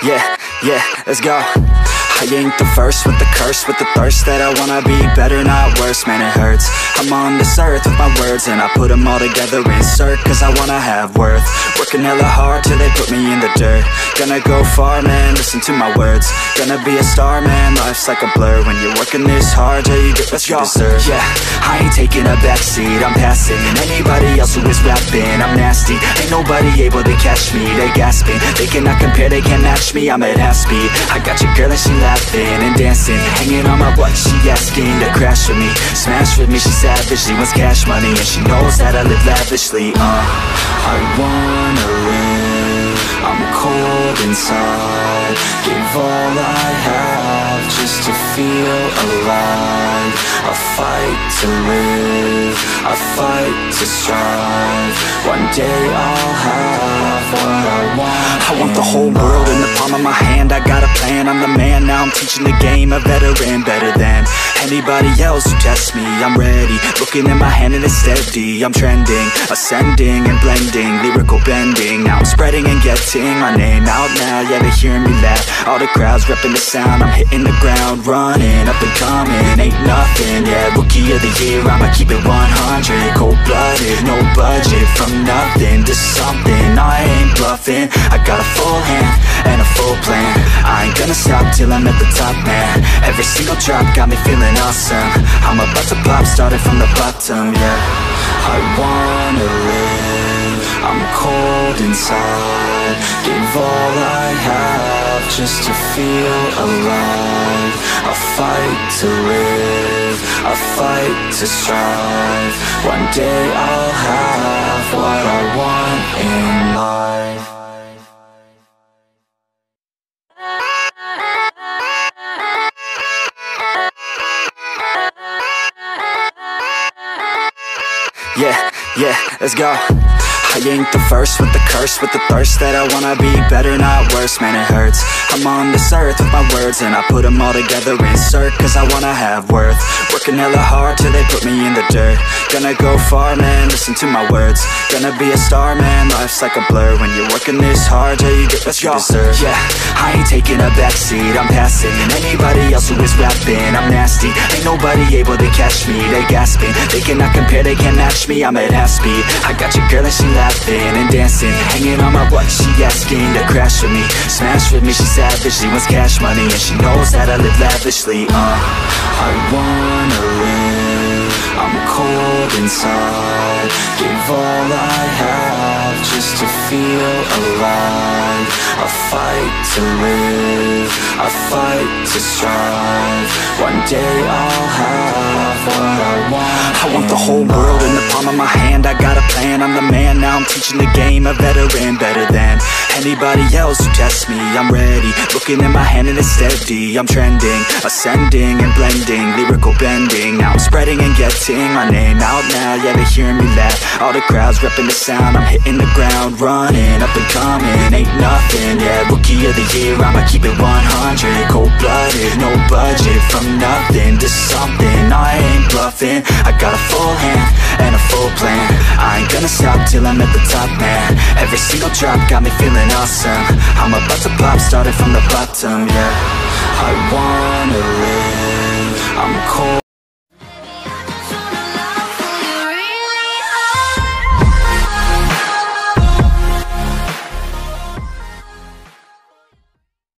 Yeah, let's go. I ain't the first with the curse, with the thirst that I wanna be better, not worse, man it hurts. I'm on this earth with my words and I put them all together, insert, cause I wanna have worth. Working hella hard till they put me in the dirt. Gonna go far, man, listen to my words. Gonna be a star, man, life's like a blur. When you're working this hard, yeah, you get what you deserve. Yeah, I ain't taking a backseat, I'm passing anybody else who is rapping. I'm nasty, ain't nobody able to catch me. They gasping, they cannot compare, they can't match me. I'm at half speed, I got your girl and she laughing and dancing, hanging on my butt, she asking to crash with me, smash with me, she savage, she wants cash money, and she knows that I live lavishly. I wanna live, I'm cold inside, give all I have just to feel alive. I fight to live, I fight to strive, one day I'll have what I want. I want the whole world in the palm of my hand, I got a plan, I'm the man, now I'm teaching the game, a veteran, better than anybody else who tests me. I'm ready, looking in my hand and it's steady, I'm trending, ascending and blending, lyrical bending, now I'm spreading and getting my name out now, yeah they hearing me laugh, all the crowds repping the sound, I'm hitting the ground running, up and coming, ain't nothing, yeah rookie of the year, I'ma keep it 100, cold-blooded, no budget, from nothing to something, I ain't bluffing, I got a full hand and a full plan, I ain't gonna stop till I'm at the top, man, every single drop got me feeling awesome, I'm about to pop, started from the bottom, yeah, I wanna live, I'm cold inside, give all I have just to feel alive, I fight to live, I fight to strive, one day I'll have what I want in life. Yeah, let's go. I ain't the first with the curse, with the thirst that I wanna be better, not worse, man it hurts. I'm on this earth with my words and I put them all together, insert, cause I wanna have worth. Working hella hard till they put me in the dirt. Gonna go far, man, listen to my words. Gonna be a star, man, life's like a blur. When you're working this hard, yeah, you get what you deserve. Yeah, I ain't taking a backseat, I'm passing anybody else who is rapping. I'm nasty, ain't nobody able to catch me. They gasping, they cannot compare, they can't match me. I'm at half speed, I got your girl and she laughing and dancing, hanging on my butt, she asking to crash with me, smash with me, she savage, she wants cash money, and she knows that I live lavishly. I wanna live, I'm cold inside, give all I have just to feel alive. I fight to live, I fight to strive, one day I'll have what I want. I want the whole world in the palm of my hand, I got a plan, I'm the man, now I'm teaching the game, a veteran, better than anybody else who tests me. I'm ready, looking in my hand and it's steady, I'm trending, ascending and blending, lyrical bending, now I'm spreading and getting my name out now, yeah they hearing me laugh, all the crowds repping the sound, I'm hitting the ground running, up and coming, ain't nothing, yeah rookie of the year, I'ma keep it 100, cold-blooded, no budget, from nothing to something, I ain't bluffing, I got a full hand and a full plan, I ain't gonna stop till I'm at the top, man, every single drop got me feeling awesome, I'm about to pop, started from the bottom, yeah, I wanna live,